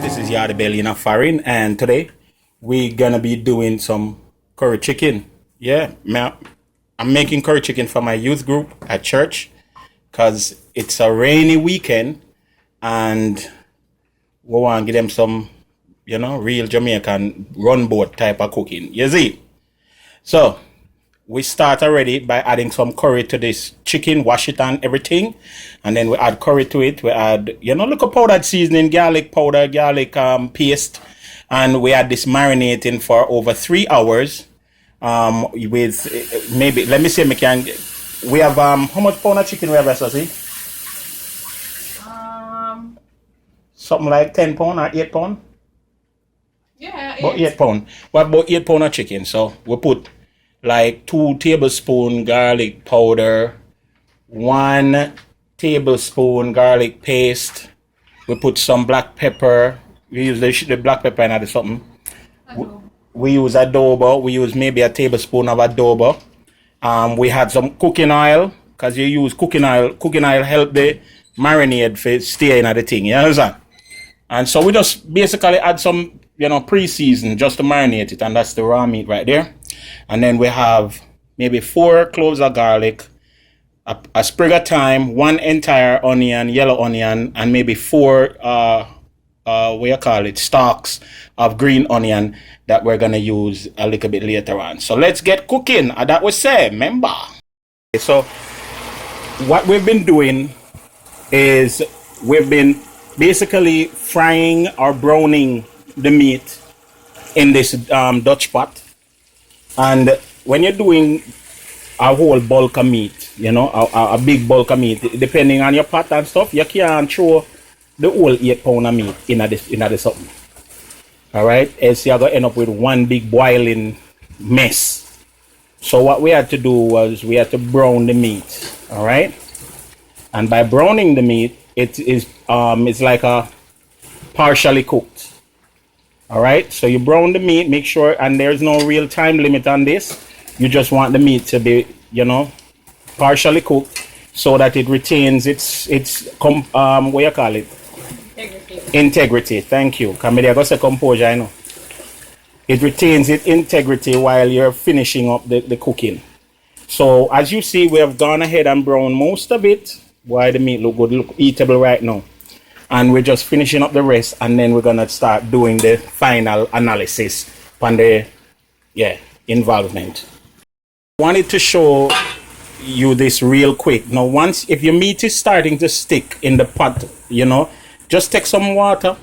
This is Yardie Belly in a foreign, and today we're gonna be doing some curry chicken. Yeah, I'm making curry chicken for my youth group at church because it's a rainy weekend and we want to give them some, real Jamaican run boat type of cooking. You see? So we start already by adding some curry to this chicken, wash it and everything. And then we add curry to it. We add, look at powdered seasoning, garlic powder, garlic paste. And we add this marinating for over 3 hours. With maybe, let me see, we have, how much pound of chicken we have, Sassy? Something like 10 pound or 8 pound? Yeah, about 8 pound. We have about 8 pound of chicken. So we put like 2 tablespoons garlic powder, 1 tablespoon garlic paste. We put some black pepper. We use the black pepper and something. We use adobo. We use maybe a tablespoon of adobo. We had some cooking oil because you use cooking oil. Cooking oil help the marinade for stay in the thing. You understand? And so we just basically add some, pre-season just to marinate it, and that's the raw meat right there. And then we have maybe 4 cloves of garlic, a sprig of thyme, 1 entire onion, yellow onion, and maybe 4 stalks of green onion that we're gonna use a little bit later on. So let's get cooking. That was said, remember. So what we've been doing is we've been basically frying or browning the meat in this Dutch pot. And when you're doing a whole bulk of meat, a big bulk of meat, depending on your pot and stuff, you can't throw the whole 8 pound of meat in this something. Alright? Else you're going to end up with one big boiling mess. So what we had to do was we had to brown the meat. Alright? And by browning the meat, it's like a partially cooked. Alright, so you brown the meat, make sure, and there's no real time limit on this. You just want the meat to be, partially cooked so that it retains its what you call it? Integrity. Thank you. Come here, I got say composure, I know. It retains its integrity while you're finishing up the cooking. So as you see, we have gone ahead and browned most of it. Why the meat look good, look eatable right now. And we're just finishing up the rest, and then we're gonna start doing the final analysis on the involvement. I wanted to show you this real quick. Now, if your meat is starting to stick in the pot, just take some water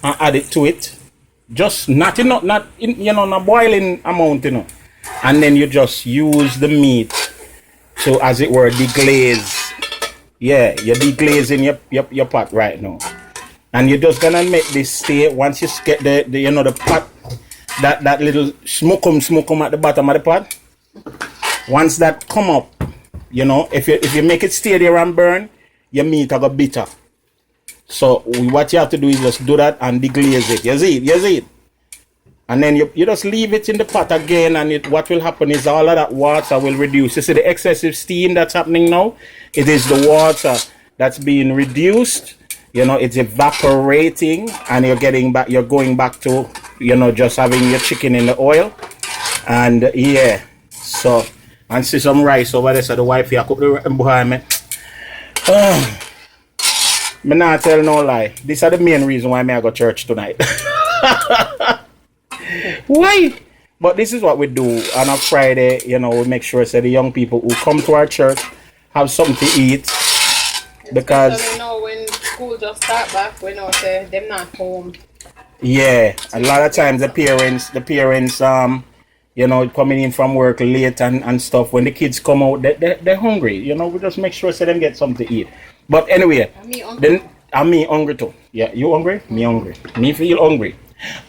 and add it to it. Just not in a boiling amount, and then you just use the meat to, as it were, deglaze. Yeah, you're deglazing your pot right now. And you're just gonna make this stay once you get the pot, that little smoke at the bottom of the pot. Once that come up, if you make it stay there and burn, your meat will go bitter. So what you have to do is just do that and deglaze it. You see it? And then you just leave it in the pot again, and what will happen is all of that water will reduce. You see the excessive steam that's happening now? It is the water that's being reduced. It's evaporating, and you're going back to, just having your chicken in the oil. And yeah, so, and see some rice over there, so the wife here cook the behind me. Me not tell no lie. These are the main reason why I go to church tonight. Why? But this is what we do on a Friday. We make sure that the young people who come to our church have something to eat, because when school just start back, we know say them not home. Yeah, a lot of times the parents coming in from work late and stuff. When the kids come out, they're hungry. We just make sure that them get something to eat. But anyway, then I'm me hungry too. Yeah, you hungry? Me hungry. Me feel hungry.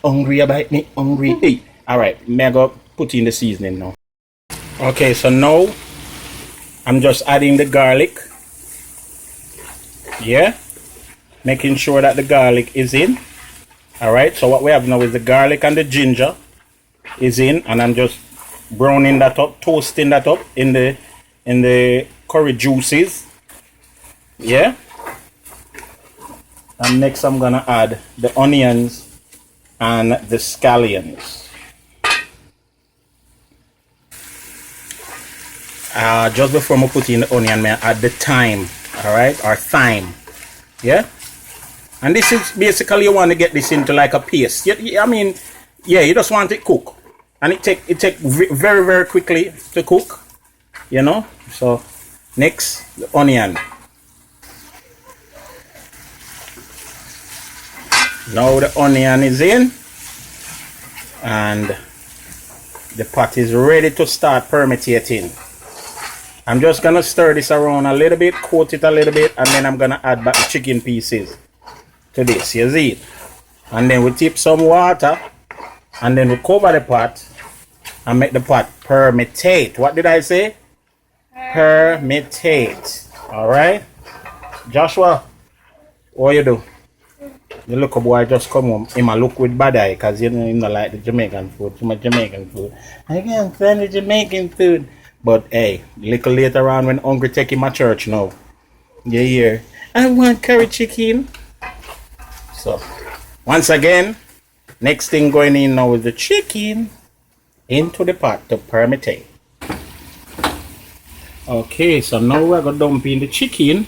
Hungry about me, hungry. Hey. Alright, may go put in the seasoning now. Okay, so now I'm just adding the garlic. Yeah, making sure that the garlic is in. Alright, so what we have now is the garlic and the ginger is in, and I'm just browning that up, toasting that up in the curry juices. Yeah. And next I'm gonna add the onions and the scallions. Just before I put in the onion, I add the thyme, alright, or thyme, yeah? And this is basically you want to get this into like a paste. I mean, yeah, you just want it cook. And it take very, very quickly to cook, you know? So, next, the onion. Now the onion is in. And the pot is ready to start permeating. I'm just gonna stir this around a little bit, coat it a little bit, and then I'm gonna add back the chicken pieces to this, you see it? And then we tip some water, and then we cover the pot and make the pot permeate. What did I say? Permeate. Alright? Joshua, what you do? The local boy just come home. He might look with bad eye because you know he don't like the Jamaican food. Too much Jamaican food. I can't stand the Jamaican food. But hey, little later on when hungry take him to church now. You hear? I want curry chicken. So, once again, next thing going in now is the chicken into the pot to permeate. Okay, so now we're going to dump in the chicken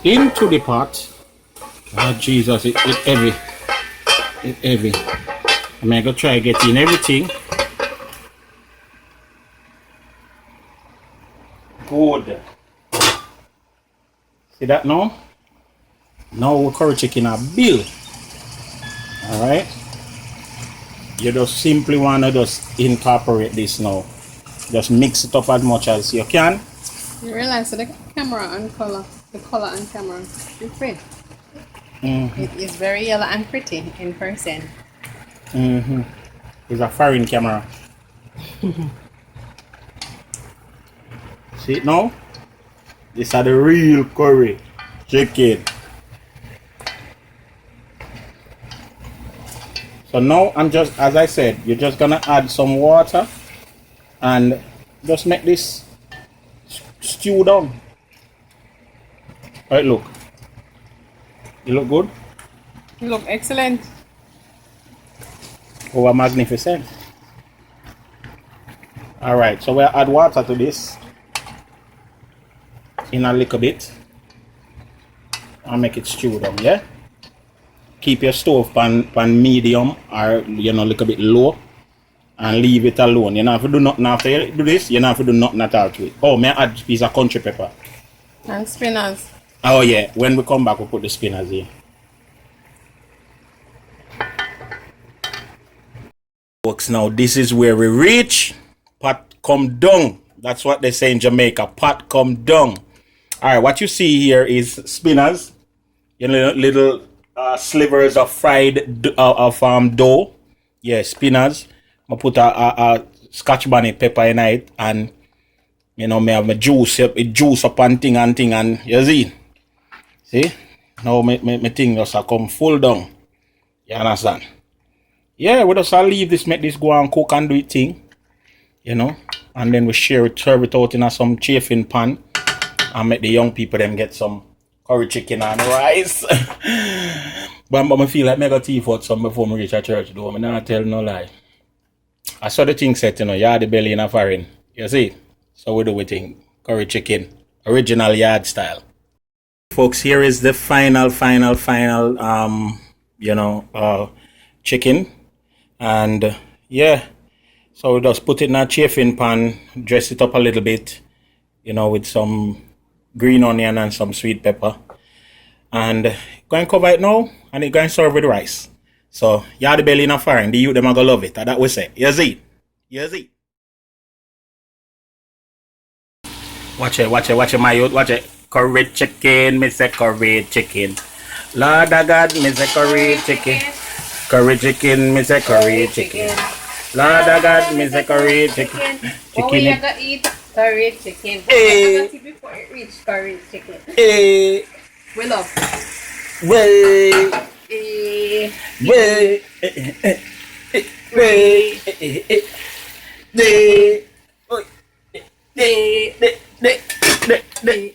into the pot. Oh Jesus, it's heavy. It's heavy. I'm going to try getting everything. Good. See that now? Now we curry chicken a bill. Alright. You just simply want to just incorporate this now. Just mix it up as much as you can. You realize the camera and color, the color and camera is pretty. It is very yellow and pretty in person. It's a foreign camera. See it now? These are the real curry chicken. So now I'm just, as I said, you're just gonna add some water and just make this stew down. Right, look. You look good? You look excellent. Over magnificent. Alright, so we'll add water to this in a little bit and make it stew down, yeah? Keep your stove pan medium or you know a little bit low and leave it alone. You know if you do nothing after you do this, you know if you do nothing at all to it. Oh, may I add a piece of country pepper? And spinners. Oh yeah, when we come back we'll put the spinners in. Folks, now this is where we reach. Pot come down. That's what they say in Jamaica. Pot come down. Alright, what you see here is spinners. You know, little slivers of fried dough. Yeah, spinners. I put a scotch bonnet pepper in it, and you know me have my juice up and thing and you see now my thing just come full down. You understand? Yeah, we just leave this, make this go and cook and do it thing, you know, and then we serve it out in some chafing pan and make the young people them get some curry chicken and rice. but I feel like I got tea for some before I reach a church though. I not tell no lie. I saw the thing set, you know, Yardie belly in a foreign. You see? So we do we think curry chicken. Original yard style. Folks, here is the final chicken. And yeah. So we just put it in a chafing pan, dress it up a little bit, you know, with some green onion and some sweet pepper. And go and cover it now and it go and serve with rice. So Yardie belly in a foreign, the youth them are gonna love it. That we say. You see? You see? Watch it, my youth, watch it. Curried chicken, me say curried chicken. Lord of God, me say curried chicken. Curried chicken, me say curried chicken. Lord of God, me say curried chicken. Oh, we are gonna eat curried chicken. Hey. Before it reach curried chicken. Hey. We love. Way. Hey. Way. Way. Day. Day. Day.